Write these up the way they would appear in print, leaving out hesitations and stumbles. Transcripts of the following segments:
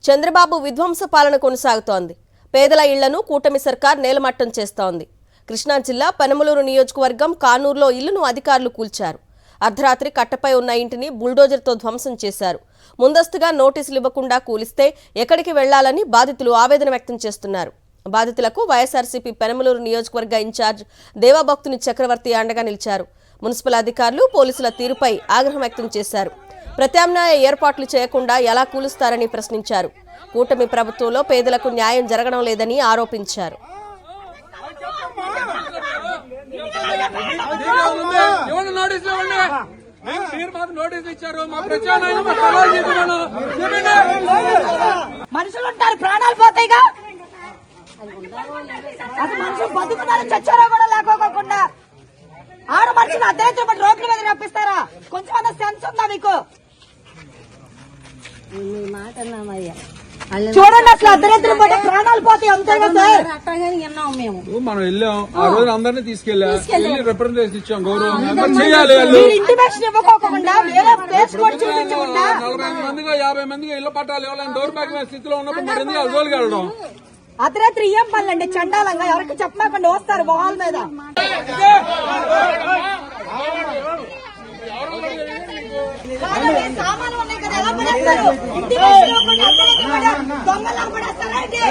చంద్రబాబు విధ్వంస పాలన కొనసాగుతోంది. పేదల ఇళ్లను కూటమి సర్కార్ నేలమట్టం చేస్తోంది. కృష్ణా జిల్లా పెనమలూరు నియోజకవర్గం కానూరులో ఇళ్లను అధికారులు కూల్చారు. అర్ధరాత్రి కట్టపై ఉన్న ఇంటిని బుల్డోజర్తో ధ్వంసం చేశారు. ముందస్తుగా నోటీసులు ఇవ్వకుండా కూలిస్తే ఎక్కడికి వెళ్లాలని బాధితులు ఆవేదన వ్యక్తం చేస్తున్నారు. బాధితులకు వైఎస్ఆర్సీపీ పెనమలూరు నియోజకవర్గ ఇన్ఛార్జ్ దేవభక్తుని చక్రవర్తి అండగా నిలిచారు. మున్సిపల్ అధికారులు పోలీసుల తీరుపై ఆగ్రహం వ్యక్తం చేశారు. ప్రత్యామ్నాయ ఏర్పాట్లు చేయకుండా ఎలా కూలుస్తారని ప్రశ్నించారు. కూటమి ప్రభుత్వంలో పేదలకు న్యాయం జరగడం లేదని ఆరోపించారు. మనుషులు ఉంటారు, ప్రాణాలు పోతాయిగా. అసలు మనుషులు బతుకున్నారు, చచ్చారో కూడా లేకోకుండా ఆడ మనుషులు అర్ధరాత్రి రోడ్ల మీద రప్పిస్తారా? కొంచెం సెన్స్ ఉందా మీకు? చూడండి, అసలు అర్ధరాత్రి పట్టే ప్రాణాలు పోతాయి. అంతేగా సార్, అట్టగానే విన్నాం మేము. మనం వెళ్ళాం, ఆ రోజు అందరినీ తీసుకెళ్ళి రిప్రజెంటేషన్ ఇచ్చాం. గౌరవం చేయాలి. ఇంటిమేషన్ ఇవ్వకోకుండా వేరే ప్లేస్ కూడా చూపించకుండా 40 మందిగా 50 మందిగా ఇళ్ల పట్టాలు ఇవ్వాలని దౌర్భాగ్యమైన స్థితిలో ఉన్నప్పుడు మరి ఎందుకు అజోలికి వెళ్ళడం? అర్ధరాత్రి ఏం పనులండి? చండాలంగా ఎవరికి చెప్పకుండా వస్తారు మొహాల మీద. సామాన్లు ఉన్నాయి కదా, ఎలా పడేస్తారు? ఇంటిమేషన్ ఇవ్వకుండా దొంగలా పడేస్తారండి.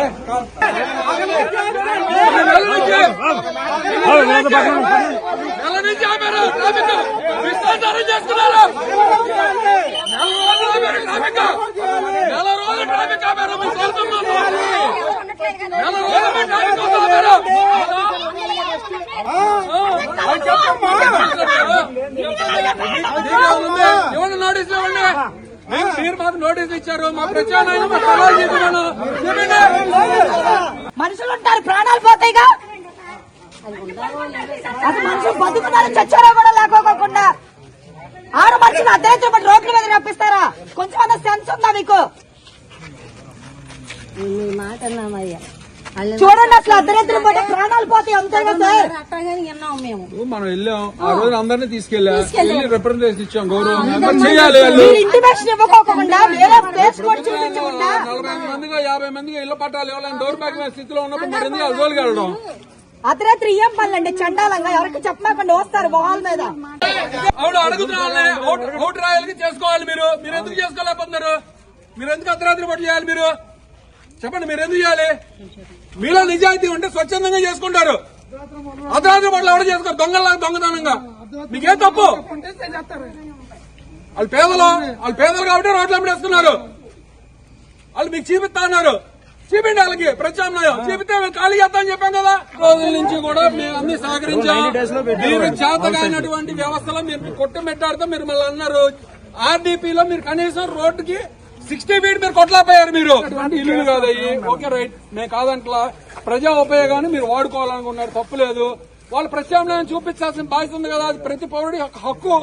నోటీసులు ఇవ్వండి. మీరు మాకు నోటీసులు ఇచ్చారు. మా ప్రత్యామ్నాయం మనుషులు ఉంటారు, ప్రాణాలు పోతాయిగా. అసలు మనుషులు బతుకున్నారు, చచ్చారో కూడా లేకోకుండా ఆడ మనుషులు అర్ధరాత్రి రోడ్ల మీద రప్పిస్తారా? కొంచెం సెన్స్ ఉందా మీకు? చూడండి, అసలు అర్ధరాత్రి పట్టే ప్రాణాలు పోతాయి. అంతేగా సార్, అట్టగానే విన్నాం మేము. మనం వెళ్ళాం, ఆ రోజు అందరినీ తీసుకెళ్ళి రిప్రజెంటేషన్ ఇచ్చాం. గౌరవం చేయాలి. ఇంటిమేషన్ ఇవ్వకోకుండా వేరే ప్లేస్ కూడా చూపించకుండా 40 మందిగా 50 మందిగా ఇళ్ల పట్టాలు ఇవ్వాలని దౌర్భాగ్యమైన స్థితిలో ఉన్నప్పుడు మరి ఎందుకు అజోలికి వెళ్ళడం? అర్ధరాత్రి ఏం పనులండి? చండాలంగా ఎవరికి చెప్పకుండా వస్తారు మొహాల మీద. అవును, అడుగుతున్నా ఓటు రాయాలకి చేసుకోవాలి. మీరు ఎందుకు చేసుకోలేకపోతున్నారు? మీరు ఎందుకు అర్ధరాత్రి పట్టు చేయాలి? మీరు చెప్పండి, మీరు ఎందుకు చేయాలి? మీలో నిజాయితీ ఉంటే స్వచ్ఛందంగా చేసుకుంటారు. అర్ధరాత్రి పట్ల ఎవరు చేసుకోరు, దొంగతనంగా. మీకేం తప్పు? వాళ్ళు పేదలు కాబట్టి రోడ్లు అమ్మేస్తున్నారు. వాళ్ళు మీకు చూపిస్తా అన్నారు. చూపిండి, వాళ్ళకి ప్రత్యామ్నాయం చూపిస్తే మేము ఖాళీ చేస్తామని చెప్పాం కదా. రోజుల నుంచి కూడా మేము అన్ని సహకరించాం. మీరు చేతగానటువంటి వ్యవస్థలో మీరు కొట్టుమెట్టాడితే మీరు మళ్ళీ అన్నారు. ఆర్డీపీలో మీరు కనీసం రోడ్డుకి 60 ఫీట్ మీరు కొట్లాపోయారు. మీరు అటువంటి ఇల్లు కాదయ్యి. ఓకే, రైట్, మేము కాదంట్లా. ప్రజా ఉపయోగాన్ని మీరు వాడుకోవాలనుకున్నారు, తప్పులేదు. వాళ్ళు ప్రత్యామ్నాయం చూపించాల్సిన బాధ్యత ఉంది కదా. అది ప్రతి పౌరుడి హక్కు.